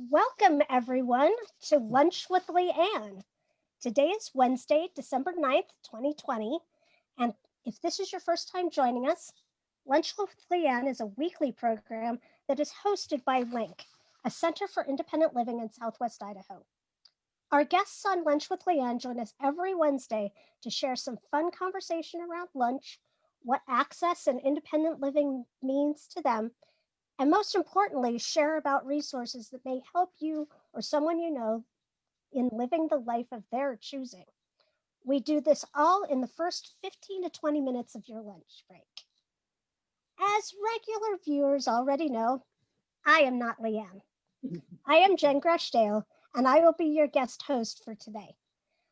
Welcome, everyone, to Lunch with LeAnn. Today is Wednesday, December 9th, 2020. And if this is your first time joining us, Lunch with LeAnn is a weekly program that is hosted by Link, a center for independent living in Southwest Idaho. Our guests on Lunch with LeAnn join us every Wednesday to share some fun conversation around lunch, what access and independent living means to them, and most importantly, share about resources that may help you or someone you know in living the life of their choosing. We do this all in the first 15 to 20 minutes of your lunch break. As regular viewers already know, I am not LeAnn. I am Jen Greshdale, and I will be your guest host for today.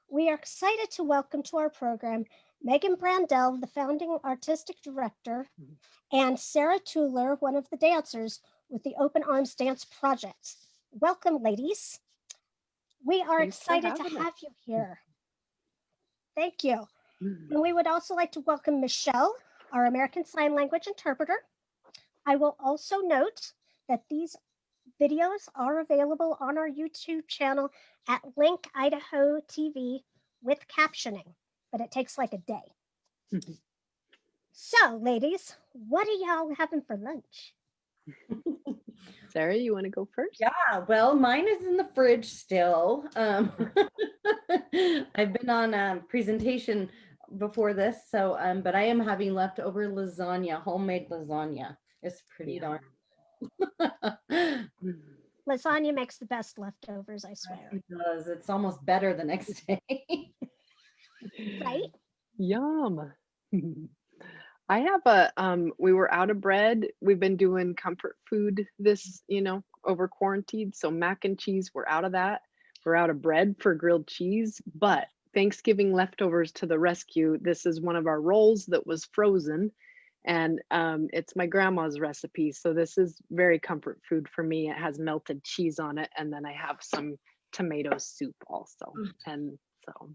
We are excited to welcome to our program Megan Brandel, the founding artistic director, and Sarah Tueller, one of the dancers with the Open Arms Dance Project. Welcome, ladies. We are excited to have you here. Thank you. And we would also like to welcome Michelle, our American Sign Language interpreter. I will also note that these videos are available on our YouTube channel at Link Idaho TV with captioning, but it takes like a day. So, ladies, what are y'all having for lunch? Sarah, you want to go first? Yeah, well, mine is in the fridge still. I've been on a presentation before this, so but I am having leftover lasagna, homemade lasagna. It's pretty darn. Lasagna makes the best leftovers, I swear. It does. It's almost better the next day. Right? Yum. I have we were out of bread. We've been doing comfort food this, over quarantine. So mac and cheese, we're out of that. We're out of bread for grilled cheese, but Thanksgiving leftovers to the rescue. This is one of our rolls that was frozen, and it's my grandma's recipe. So this is very comfort food for me. It has melted cheese on it, and then I have some tomato soup also. And so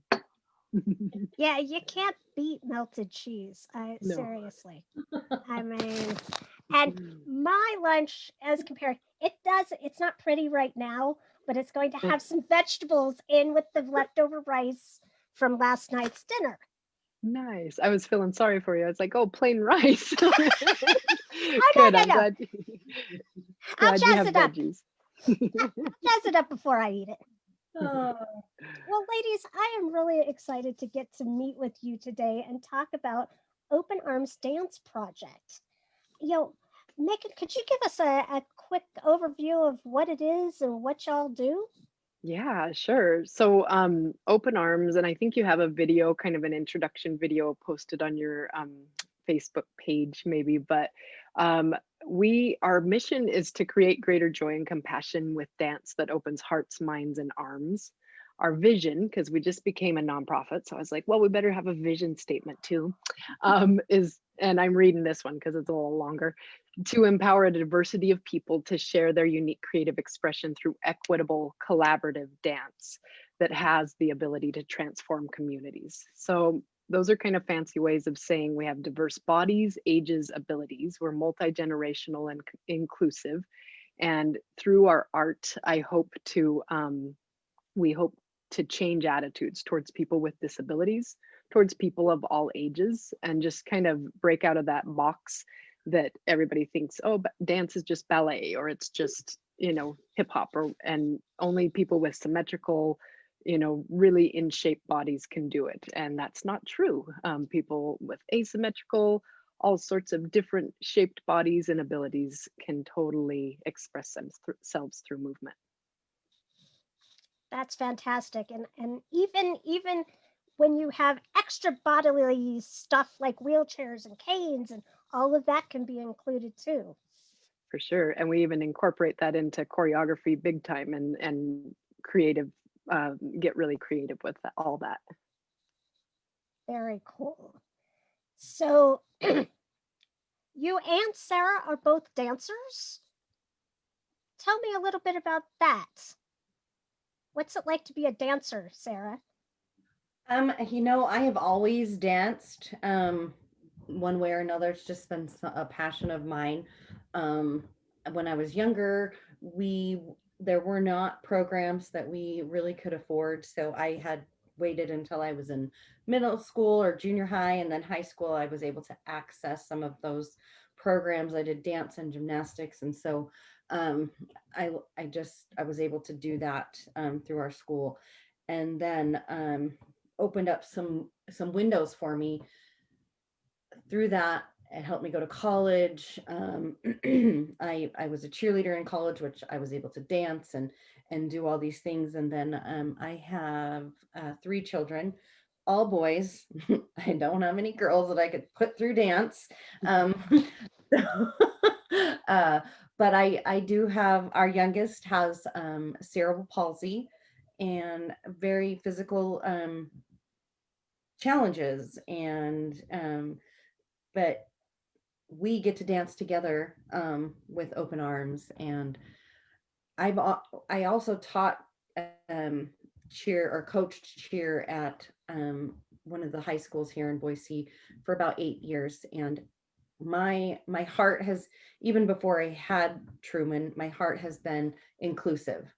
yeah, you can't beat melted cheese. No. Seriously. I mean, and my lunch as compared, it's not pretty right now, but it's going to have some vegetables in with the leftover rice from last night's dinner. Nice. I was feeling sorry for you. I was like, oh, plain rice. Oh, Good. no. I'm glad, I'll you have jazz it up. veggies. Jazz it up before I eat it. Oh. Well, ladies, I am really excited to get to meet with you today and talk about Open Arms Dance Project. Megan, could you give us a quick overview of what it is and what y'all do? Yeah, sure. So Open Arms, and I think you have a video, kind of an introduction video posted on your Facebook page maybe, but our mission is to create greater joy and compassion with dance that opens hearts, minds, and arms. Our vision, because we just became a nonprofit, so I was like, well, we better have a vision statement too, and I'm reading this one because it's a little longer, to empower a diversity of people to share their unique creative expression through equitable, collaborative dance that has the ability to transform communities. So those are kind of fancy ways of saying we have diverse bodies, ages, abilities. We're multi-generational and inclusive. And through our art, we hope to change attitudes towards people with disabilities, towards people of all ages, and just kind of break out of that box that everybody thinks, oh, dance is just ballet, or it's just, hip hop, and only people with symmetrical, really in shape bodies can do it. And that's not true. People with asymmetrical, all sorts of different shaped bodies and abilities can totally express themselves through movement. That's fantastic. And even when you have extra bodily stuff like wheelchairs and canes and all of that can be included too. For sure. And we even incorporate that into choreography big time and creative, get really creative with all that. Very cool. So you and Sarah are both dancers. Tell me a little bit about that. What's it like to be a dancer, Sarah? I have always danced one way or another. It's just been a passion of mine. When I was younger, we there were not programs that we really could afford. So I had waited until I was in middle school or junior high, and then high school, I was able to access some of those programs. I did dance and gymnastics. And so um, I was able to do that through our school, and then opened up some windows for me through that. It helped me go to college. I was a cheerleader in college, which I was able to dance and do all these things. And then I have 3 children, all boys. I don't have any girls that I could put through dance. Um, uh, but I do have, our youngest has cerebral palsy and very physical challenges. And but we get to dance together with open arms. And I also taught um, cheer or coached cheer at one of the high schools here in Boise for about 8 years. And my heart has, even before I had Truman, my heart has been inclusive.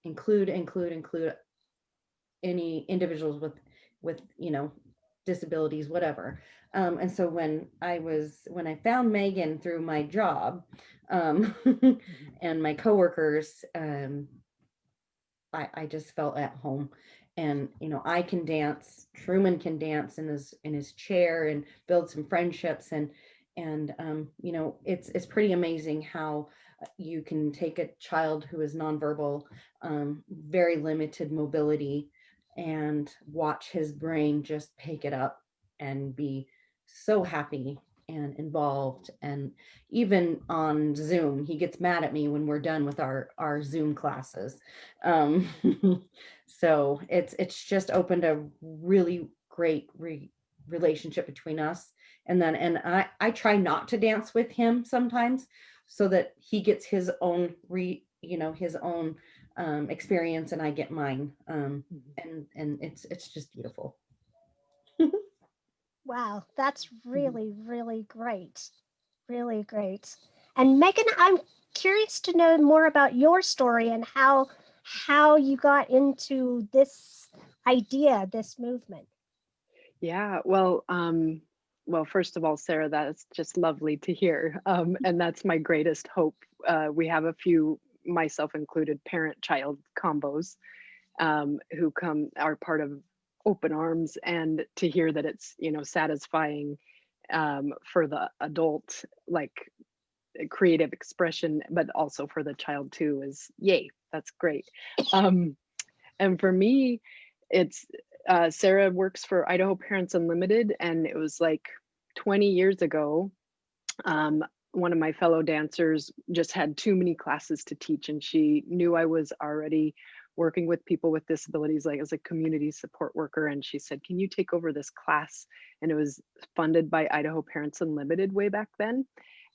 Include any individuals with disabilities, whatever. And so when I found Megan through my job and my coworkers, I just felt at home. And I can dance, Truman can dance in his chair and build some friendships. And it's pretty amazing how you can take a child who is nonverbal, very limited mobility, and watch his brain just pick it up and be so happy and involved. And even on Zoom, he gets mad at me when we're done with our Zoom classes. Um, so it's just opened a really great relationship between us. And I try not to dance with him sometimes, so that he gets his own his own experience, and I get mine. And it's just beautiful. Wow, that's really, really great. Really great. And Megan, I'm curious to know more about your story and how you got into this idea, this movement. Yeah, well, first of all, Sarah, that's just lovely to hear. And that's my greatest hope. We have a few, myself included, parent-child combos who are part of Open Arms, and to hear that it's, satisfying for the adult, like creative expression, but also for the child too, is yay, that's great. And for me, it's Sarah works for Idaho Parents Unlimited, and it was like 20 years ago. One of my fellow dancers just had too many classes to teach, and she knew I was already working with people with disabilities, like as a community support worker. And she said, "Can you take over this class?" And it was funded by Idaho Parents Unlimited way back then.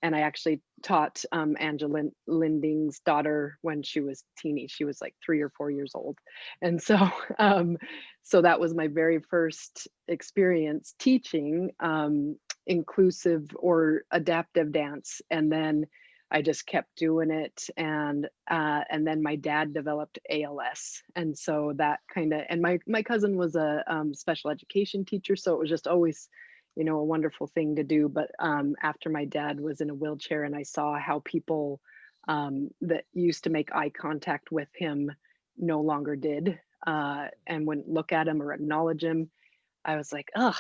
And I actually taught Angela Linding's daughter when she was teeny. She was like 3 or 4 years old. And so, so that was my very first experience teaching inclusive or adaptive dance. And then I just kept doing it. And then my dad developed ALS. And so that kind of, and my cousin was a special education teacher. So it was just always, a wonderful thing to do. But after my dad was in a wheelchair and I saw how people that used to make eye contact with him no longer did and wouldn't look at him or acknowledge him, I was like, ugh,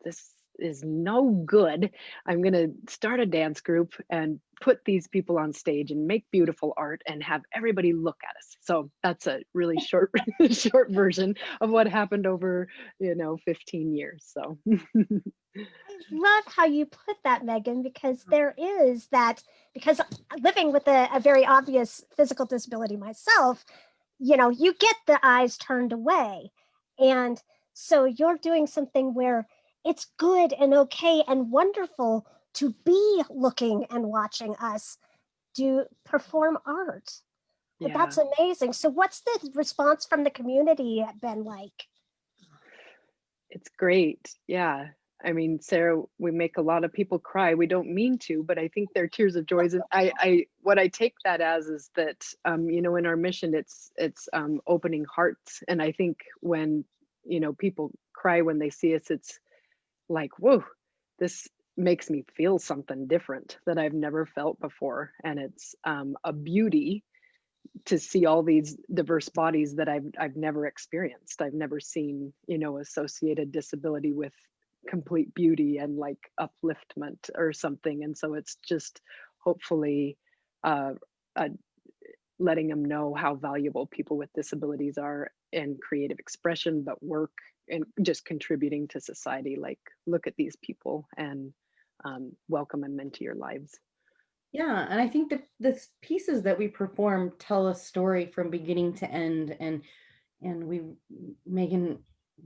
this is no good. I'm going to start a dance group and put these people on stage and make beautiful art and have everybody look at us. So that's a really short short version of what happened over 15 years. So I love how you put that, Megan, because there is that, because living with a very obvious physical disability myself, you get the eyes turned away. And so you're doing something where it's good and okay and wonderful to be looking and watching us do perform art. yeah, That's amazing. So what's the response from the community been like? it's great. Yeah. I mean, Sarah, we make a lot of people cry. We don't mean to, but I think they're tears of joys. And what I take that as is that, you know, in our mission, it's opening hearts. And I think when, you know, people cry when they see us, it's like, whoa, this makes me feel something different that I've never felt before. And it's a beauty to see all these diverse bodies that I've never experienced. I've never seen, you know, associated disability with complete beauty and like upliftment or something. And so it's just hopefully uh, uh, letting them know how valuable people with disabilities are in creative expression, but work and just contributing to society. Like, look at these people and welcome them into your lives. Yeah, and I think that the pieces that we perform tell a story from beginning to end, and Megan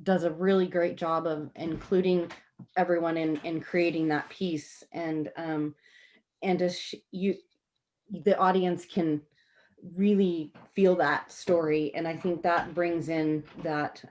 does a really great job of including everyone in creating that piece, and as the audience can really feel that story, and I think that brings in that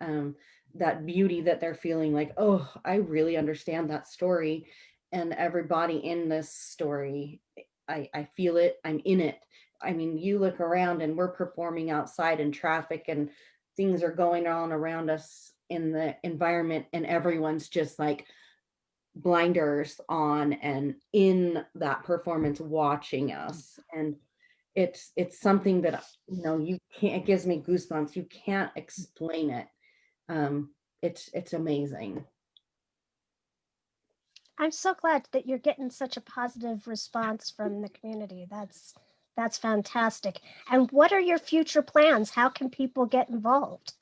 beauty that they're feeling, like, oh, I really understand that story, and everybody in this story, I feel it, I'm in it. I mean, you look around and we're performing outside in traffic and things are going on around us in the environment, and everyone's just like blinders on and in that performance watching us. And it's something that, you know, you can't, it gives me goosebumps, you can't explain it. um it's amazing. I'm so glad that you're getting such a positive response from the community. That's fantastic. And what are your future plans? How can people get involved?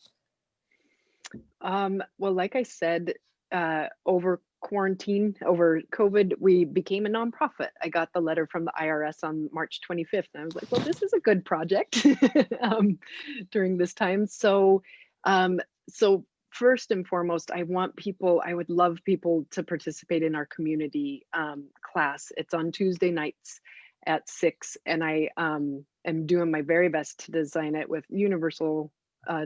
Well, like I said, over quarantine, over COVID, we became a nonprofit. I got the letter from the IRS on March 25th, and I was like, well, this is a good project during this time. So, so first and foremost, I would love people to participate in our community class. It's on Tuesday nights at 6, and I am doing my very best to design it with universal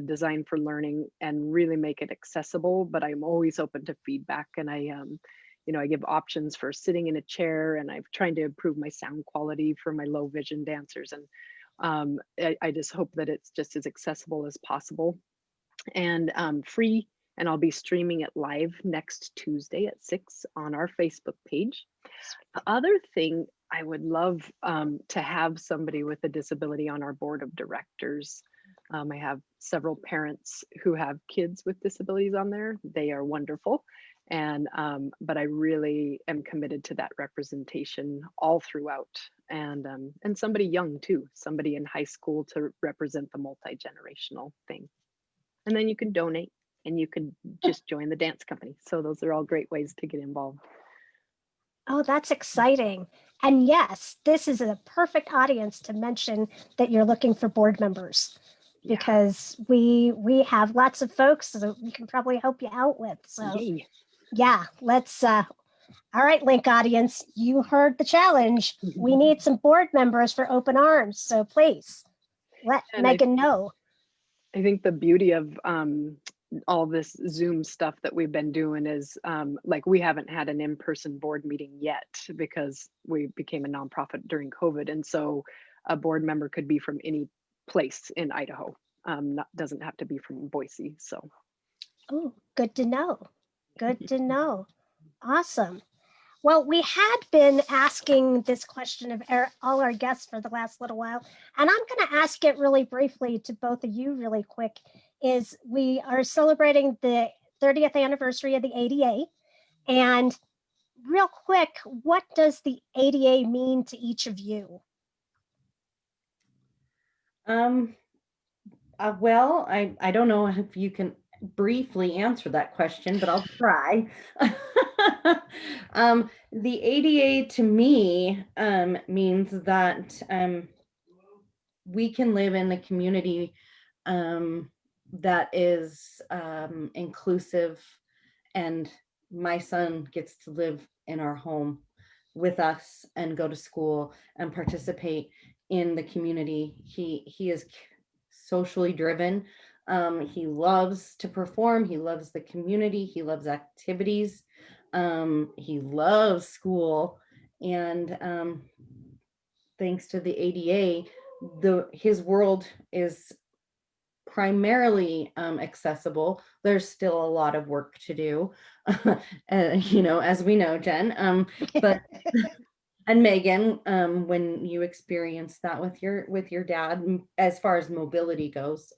design for learning and really make it accessible, but I'm always open to feedback. And you know, I give options for sitting in a chair, and I'm trying to improve my sound quality for my low vision dancers. And I just hope that it's just as accessible as possible and free. And I'll be streaming it live next Tuesday at 6 on our Facebook page. The other thing, I would love to have somebody with a disability on our board of directors. I have several parents who have kids with disabilities on there. They are wonderful. And but I really am committed to that representation all throughout. And somebody young too, somebody in high school to represent the multi-generational thing. And then you can donate and you can just join the dance company. So those are all great ways to get involved. Oh, that's exciting. And yes, this is a perfect audience to mention that you're looking for board members, Yeah. because we have lots of folks that we can probably help you out with. So Yay. yeah, let's all right, Link audience, you heard the challenge. We need some board members for Open Arms. So please let And Megan know. I think the beauty of all this Zoom stuff that we've been doing is like we haven't had an in-person board meeting yet because we became a nonprofit during COVID. And so a board member could be from any place in Idaho. Doesn't have to be from Boise. So. Oh, good to know. Good to know. Awesome. Well, we had been asking this question of all our guests for the last little while, and I'm going to ask it really briefly to both of you really quick. Is we are celebrating the 30th anniversary of the ADA, and real quick, what does the ADA mean to each of you? Well, I don't know if you can briefly answer that question, but I'll try. The ADA to me means that we can live in a community that is inclusive, and my son gets to live in our home with us and go to school and participate in the community. He is socially driven. He loves to perform. He loves the community. He loves activities. He loves school, and thanks to the ADA, his world is primarily accessible. There's still a lot of work to do, as we know, Jen. But and Megan, when you experience that with your dad, as far as mobility goes,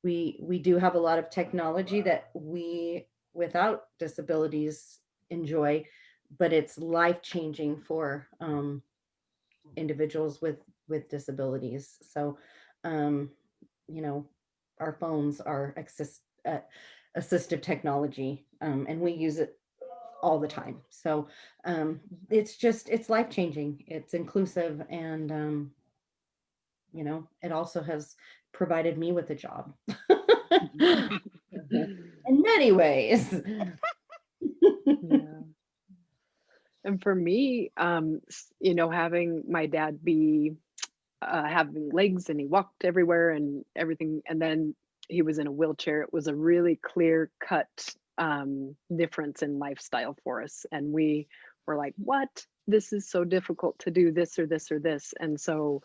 we do have a lot of technology that we without disabilities enjoy, but it's life changing for individuals with disabilities. So, um, you know, our phones are assistive technology, and we use it all the time. So it's life changing. It's inclusive, and it also has provided me with a job in many ways. Yeah. And for me, having my dad be having legs and he walked everywhere and everything, and then he was in a wheelchair, it was a really clear cut difference in lifestyle for us. And we were like, what? This is so difficult to do this or this or this. And so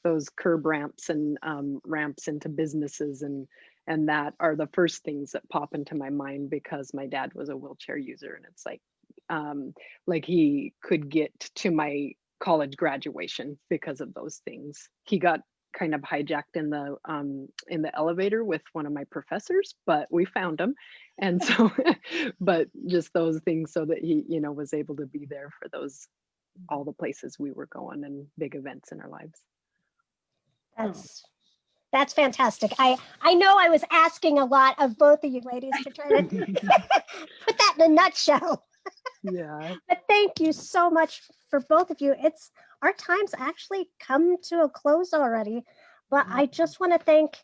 those curb ramps and ramps into businesses and that are the first things that pop into my mind, because my dad was a wheelchair user. And it's like he could get to my college graduation because of those things. He got kind of hijacked in the elevator with one of my professors, but we found him. And so but just those things, so that he was able to be there for all the places we were going and big events in our lives. That's fantastic. I know I was asking a lot of both of you ladies to try to put that in a nutshell. Yeah. But thank you so much for both of you. Our time's actually come to a close already, but I just want to thank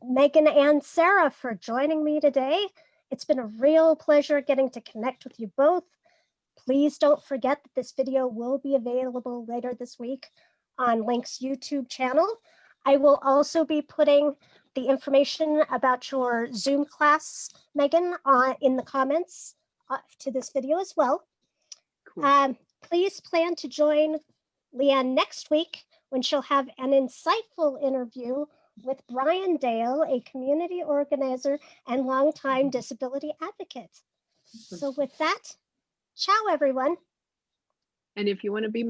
Megan and Sarah for joining me today. It's been a real pleasure getting to connect with you both. Please don't forget that this video will be available later this week on Link's YouTube channel. I will also be putting the information about your Zoom class, Megan, in the comments to this video as well. Cool. Please plan to join LeAnn next week when she'll have an insightful interview with Brian Dale, a community organizer and longtime disability advocate. So with that, ciao, everyone. And if you want to be my